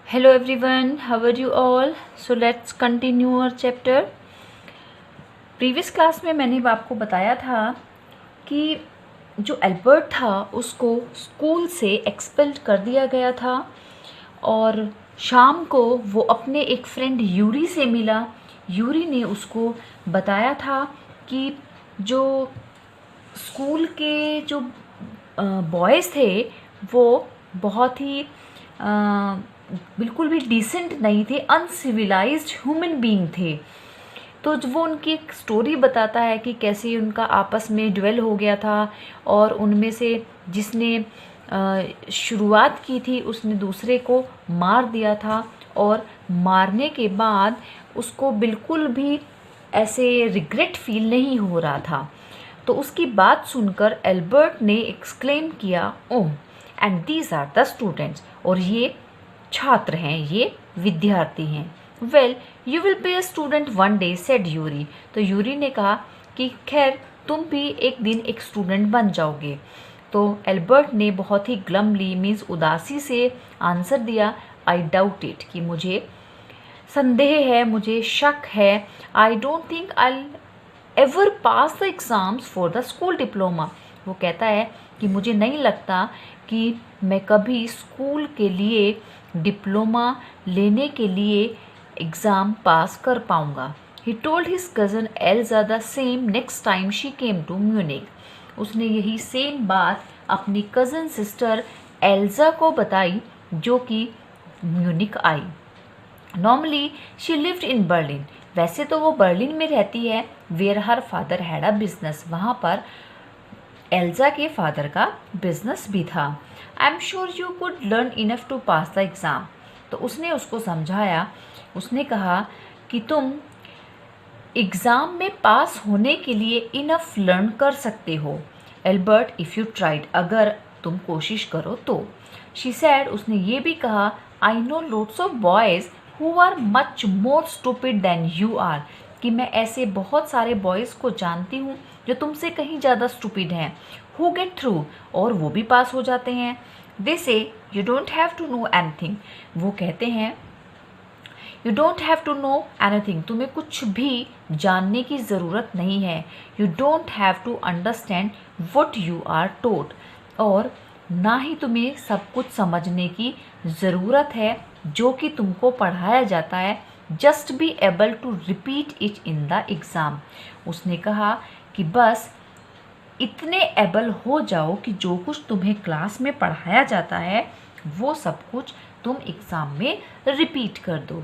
Hello everyone, how are you all? So let's continue our chapter. Previous class में मैंने आपको बताया था कि जो एल्बर्ट था उसको स्कूल से एक्सपेल्ड कर दिया गया था और शाम को वो अपने एक फ्रेंड यूरी से मिला। यूरी ने उसको बताया था कि जो स्कूल के जो बॉयज़ थे वो बहुत ही बिल्कुल भी डिसेंट नहीं थे, अनसिविलाइज्ड ह्यूमन बीइंग थे। तो वो उनकी एक स्टोरी बताता है कि कैसे उनका आपस में ड्वेल हो गया था और उनमें से जिसने शुरुआत की थी उसने दूसरे को मार दिया था और मारने के बाद उसको बिल्कुल भी ऐसे रिग्रेट फील नहीं हो रहा था। तो उसकी बात सुनकर एल्बर्ट ने एक्सक्लेम किया, oh and these are the students, और ये छात्र हैं, ये विद्यार्थी हैं। Well you will be a student one day said Yuri. तो यूरी ने कहा कि खैर तुम भी एक दिन एक स्टूडेंट बन जाओगे। तो एल्बर्ट ने बहुत ही ग्लमली मीन्स उदासी से आंसर दिया, आई डाउट इट, कि मुझे संदेह है, मुझे शक है। I don't think I ever pass the exams for the school diploma. वो कहता है कि मुझे नहीं लगता कि मैं कभी स्कूल के लिए डिप्लोमा लेने के लिए एग्ज़ाम पास कर पाऊँगा। He told his cousin Elsa the same next time she came to Munich. उसने यही सेम बात अपनी कज़न सिस्टर एल्जा को बताई जो कि म्यूनिक आई। Normally she lived in Berlin. वैसे तो वो बर्लिन में रहती है, where her father had a business. वहाँ पर एल्जा के फादर का बिजनेस भी था। I am sure you could learn enough to pass the exam. तो उसने उसको समझाया, उसने कहा कि तुम एग्ज़ाम में पास होने के लिए इनफ लर्न कर सकते हो एल्बर्ट, इफ़ यू ट्राइड, अगर तुम कोशिश करो तो। शी सैड, उसने ये भी कहा, I know lots of boys who are much more stupid than you are, कि मैं ऐसे बहुत सारे बॉयज़ को जानती हूँ जो तुमसे कहीं ज़्यादा स्टूपिड हैं, हु गेट थ्रू, और वो भी पास हो जाते हैं। They say you don't have to know anything, वो कहते हैं you don't have to know anything, तुम्हें कुछ भी जानने की ज़रूरत नहीं है। You don't have to understand what you are told, और ना ही तुम्हें सब कुछ समझने की ज़रूरत है जो कि तुमको पढ़ाया जाता है। Just be able to repeat it in the exam. उसने कहा कि बस इतने एबल हो जाओ कि जो कुछ तुम्हें क्लास में पढ़ाया जाता है वो सब कुछ तुम एग्ज़ाम में रिपीट कर दो।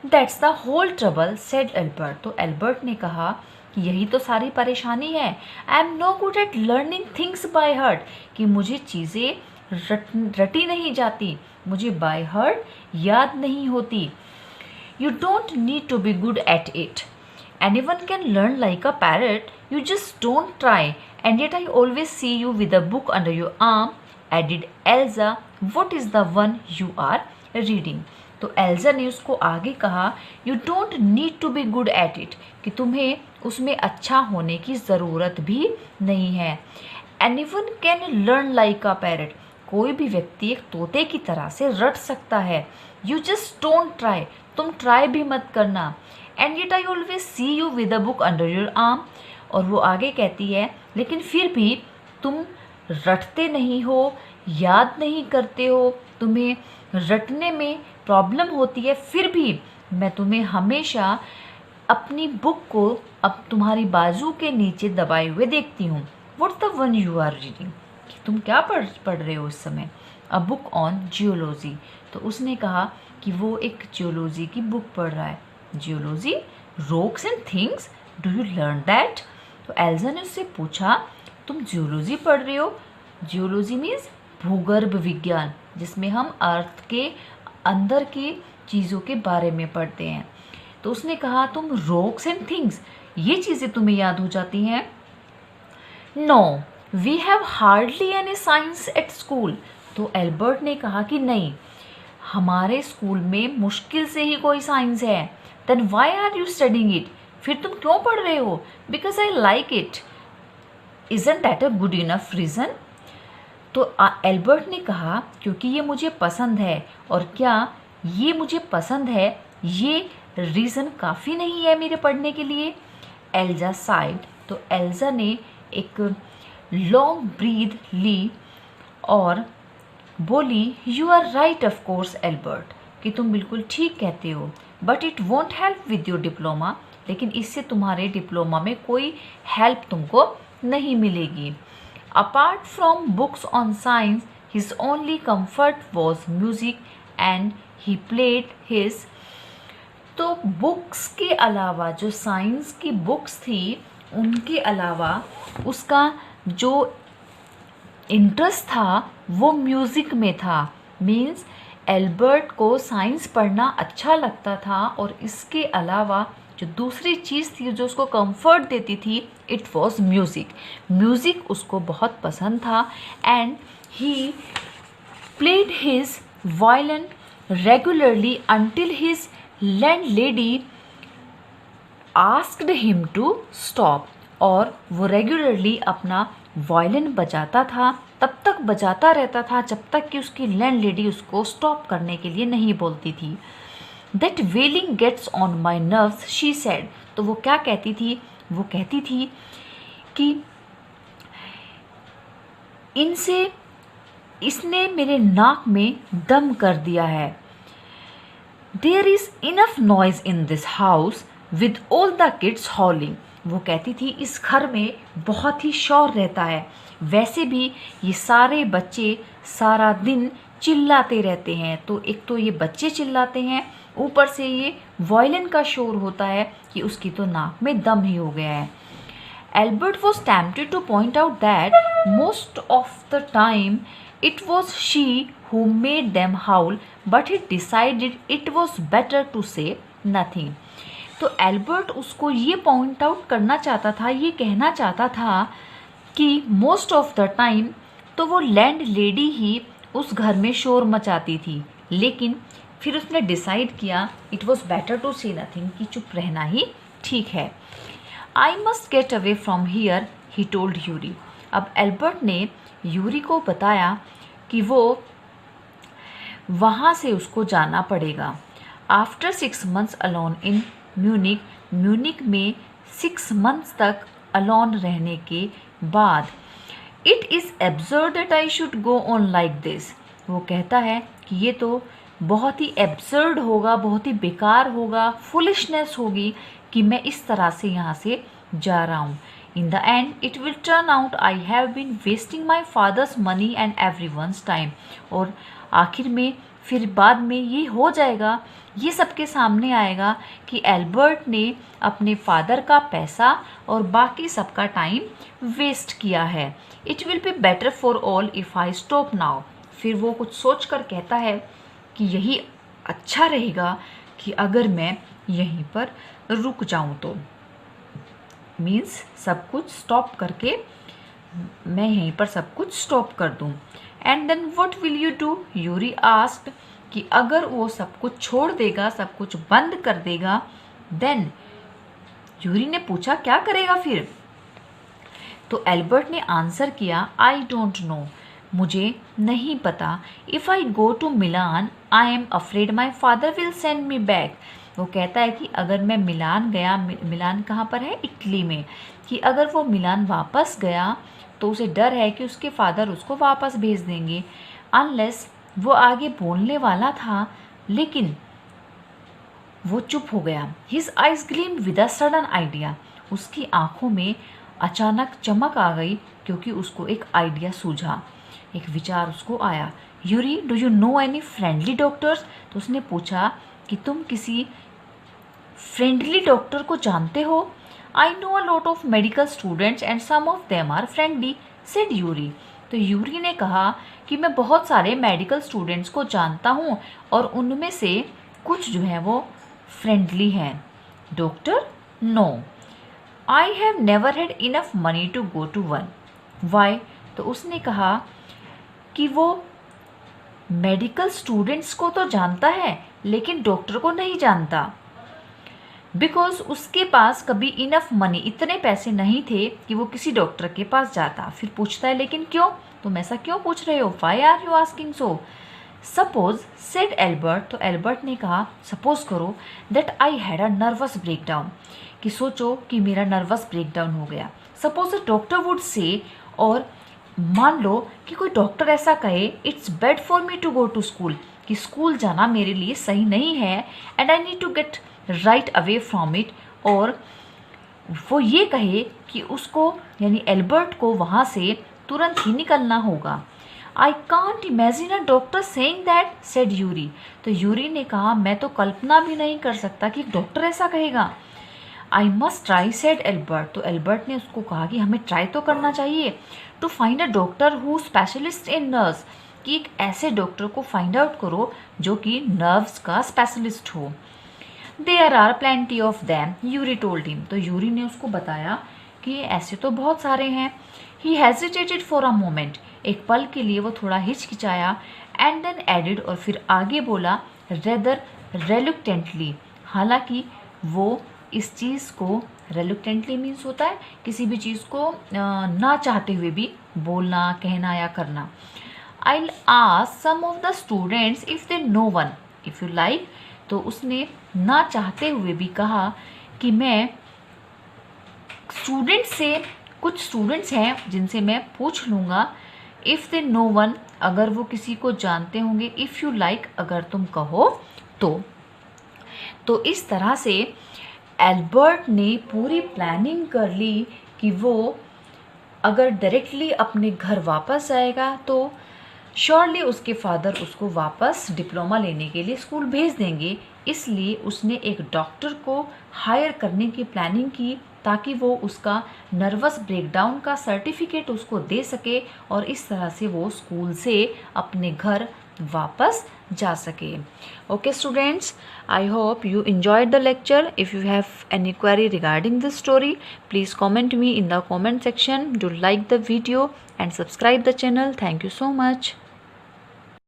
That's the whole trouble said Albert. तो एल्बर्ट ने कहा कि यही तो सारी परेशानी है। I am no good at learning things by heart, कि मुझे चीज़ें रटी नहीं जाती, मुझे बाय हार्ट याद नहीं होती। You don't need to be good at it, anyone can learn like a parrot, you just don't try, and yet I always see you with a book under your arm, added Elsa. What is the one you are reading? तो एल्जा ने उसको आगे कहा, you don't need to be good at it, कि तुम्हें उसमें अच्छा होने की ज़रूरत भी नहीं है। Anyone can learn like a parrot, कोई भी व्यक्ति एक तोते की तरह से रट सकता है। यू जस्ट डोंट ट्राई, तुम ट्राई भी मत करना। And yet I always see you with a book under your arm, और वो आगे कहती है लेकिन फिर भी तुम रटते नहीं हो, याद नहीं करते हो, तुम्हें रटने में प्रॉब्लम होती है, फिर भी मैं तुम्हें हमेशा अपनी बुक को अब तुम्हारी बाजू के नीचे दबाए हुए देखती हूँ। What's the one you are reading, कि तुम क्या पढ़ रहे हो इस समय। A book on geology. तो उसने कहा कि वो एक जियोलॉजी की बुक पढ़ रहा है। Geology, rocks and things, do you learn that? तो एल्जा ने उससे पूछा, तुम जियोलॉजी पढ़ रहे हो? जियोलॉजी मीन्स भूगर्भ विज्ञान, जिसमें हम अर्थ के अंदर की चीज़ों के बारे में पढ़ते हैं। तो उसने कहा, तुम रॉक्स एंड थिंग्स, ये चीज़ें तुम्हें याद हो जाती हैं? No we have hardly any science at school. तो एल्बर्ट ने कहा कि नहीं, हमारे स्कूल में मुश्किल से ही कोई साइंस है। Then why are you studying it, फिर तुम क्यों पढ़ रहे हो? Because I like it, isn't that a good enough reason? तो एल्बर्ट ने कहा क्योंकि ये मुझे पसंद है, और क्या ये मुझे पसंद है, ये रीज़न काफ़ी नहीं है मेरे पढ़ने के लिए। एल्जा साइड, तो एल्जा ने एक लॉन्ग ब्रीथ ली और बोली, you are right of course Albert, कि तुम बिल्कुल ठीक कहते हो, but it won't help with your diploma, लेकिन इससे तुम्हारे डिप्लोमा में कोई हेल्प तुमको नहीं मिलेगी। Apart from books on science his only comfort was music and he played his. तो बुक्स के अलावा, जो साइंस की बुक्स थी उनके अलावा उसका जो इंटरेस्ट था वो म्यूज़िक में था। मीन्स एल्बर्ट को साइंस पढ़ना अच्छा लगता था और इसके अलावा जो दूसरी चीज़ थी जो उसको कंफर्ट देती थी, इट वॉज म्यूज़िक। म्यूज़िक उसको बहुत पसंद था and he played his violin regularly until his landlady asked him to stop। और वो रेगुलरली अपना वायलिन बजाता था, तब तक बजाता रहता था जब तक कि उसकी लैंडलेडी उसको स्टॉप करने के लिए नहीं बोलती थी। That wailing gets on my nerves, she said. तो वो क्या कहती थी? वो कहती थी कि इसने मेरे नाक में दम कर दिया है। There is enough noise in this house with all the kids howling. वो कहती थी इस घर में बहुत ही शोर रहता है, वैसे भी ये सारे बच्चे सारा दिन चिल्लाते रहते हैं। तो एक तो ये बच्चे चिल्लाते हैं, ऊपर से ये वायलिन का शोर होता है कि उसकी तो नाक में दम ही हो गया है। Albert was tempted two point out that most of the time it was she who made them howl, but he decided it was better to say nothing। तो एल्बर्ट उसको ये पॉइंट आउट करना चाहता था, ये कहना चाहता था कि मोस्ट ऑफ द टाइम तो वो लैंड लेडी ही उस घर में शोर मचाती थी, लेकिन फिर उसने डिसाइड किया इट वॉज बेटर टू से नथिंग, कि चुप रहना ही ठीक है। I must get away from here, he told Yuri. अब एल्बर्ट ने यूरी को बताया कि वो वहाँ से उसको जाना पड़ेगा। After 6 months alone in Munich, Munich में 6 months तक अलोन रहने के बाद, it is absurd that I should go on like this. वो कहता है कि ये तो बहुत ही एब्सर्ड होगा, बहुत ही बेकार होगा, फुलिशनेस होगी कि मैं इस तरह से यहाँ से जा रहा हूँ। In the end, it will turn out I have been wasting my father's money and everyone's time। और आखिर में फिर बाद में ये हो जाएगा, ये सबके सामने आएगा कि एल्बर्ट ने अपने फादर का पैसा और बाकी सबका टाइम वेस्ट किया है। It will be better for all if I stop now। फिर वो कुछ सोच कर कहता है कि यही अच्छा रहेगा कि अगर मैं यहीं पर रुक जाऊं तो, मीन्स सब कुछ स्टॉप करके मैं यहीं पर सब कुछ स्टॉप कर दूं। And then what will you do, Yuri asked, कि अगर वो सब कुछ छोड़ देगा, सब कुछ बंद कर देगा, देन यूरी ने पूछा क्या करेगा फिर। तो एल्बर्ट ने आंसर किया, आई डोंट नो, मुझे नहीं पता। If I go to Milan I am afraid my father will send me back. वो कहता है कि अगर मैं मिलान गया, मिलान कहाँ पर है? इटली में, कि अगर वो मिलान वापस गया तो उसे डर है कि उसके फादर उसको वापस भेज देंगे। अनलेस, वो आगे बोलने वाला था लेकिन वो चुप हो गया। His eyes gleam with a sudden idea. उसकी आंखों में अचानक चमक आ गई क्योंकि उसको एक आइडिया सूझा, एक विचार उसको आया। Yuri, do you know any friendly doctors? तो उसने पूछा कि तुम किसी फ्रेंडली डॉक्टर को जानते हो? I know a lot of medical students and some of them are friendly, said Yuri. तो यूरी ने कहा कि मैं बहुत सारे मेडिकल स्टूडेंट्स को जानता हूँ और उनमें से कुछ जो है वो फ्रेंडली हैं। Doctor? No, I have never had enough money to go to one. Why? तो उसने कहा कि वो मेडिकल स्टूडेंट्स को तो जानता है लेकिन डॉक्टर को नहीं जानता, बिकॉज उसके पास कभी इनफ मनी, इतने पैसे नहीं थे कि वो किसी डॉक्टर के पास जाता। फिर पूछता है लेकिन क्यों? तुम ऐसा क्यों पूछ रहे हो? Why are you asking so? Suppose said Albert, तो एल्बर्ट ने कहा सपोज करो that I had a nervous breakdown, कि सोचो कि मेरा नर्वस ब्रेकडाउन हो गया। Suppose a doctor would say, और मान लो कि कोई डॉक्टर ऐसा कहे it's bad for me to go to school, कि स्कूल जाना मेरे लिए सही नहीं है, and I need to get right away from it, और वो ये कहे कि उसको यानी एल्बर्ट को वहाँ से तुरंत ही निकलना होगा। I can't imagine a doctor saying that, said Yuri, तो यूरी ने कहा मैं तो कल्पना भी नहीं कर सकता कि डॉक्टर ऐसा कहेगा। I must try, said Albert, तो एल्बर्ट ने उसको कहा कि हमें ट्राई तो करना चाहिए, to find a doctor who specialist in nerves, कि एक ऐसे डॉक्टर को फाइंड आउट करो जो कि नर्व्स का स्पेशलिस्ट हो। There are plenty of them, Yuri told him, तो यूरी ने उसको बताया कि ऐसे तो बहुत सारे हैं। He hesitated for a moment, एक पल के लिए वो थोड़ा हिचकिचाया, एंड देन एडिड, और फिर आगे बोला रेदर रेलुक्टेंटली, हालांकि वो इस चीज़ को, रेलुक्टेंटली मीन्स होता है किसी भी चीज़ को ना चाहते हुए भी बोलना, कहना या करना। I'll ask some of the students if they know one, if you like, तो उसने ना चाहते हुए भी कहा कि मैं स्टूडेंट से, कुछ स्टूडेंट्स हैं जिनसे मैं पूछ लूँगा, इफ़ दे नो वन, अगर वो किसी को जानते होंगे, इफ़ यू लाइक, अगर तुम कहो तो इस तरह से एल्बर्ट ने पूरी प्लानिंग कर ली कि वो अगर डायरेक्टली अपने घर वापस जाएगा तो श्योरली उसके फादर उसको वापस डिप्लोमा लेने के लिए स्कूल भेज देंगे। इसलिए उसने एक डॉक्टर को हायर करने की प्लानिंग की ताकि वो उसका नर्वस ब्रेकडाउन का सर्टिफिकेट उसको दे सके और इस तरह से वो स्कूल से अपने घर वापस जा सके। Okay students, I hope you enjoyed the lecture. If you have any query regarding this story, please comment me in the comment section. Do like the video and subscribe the channel. Thank you so much.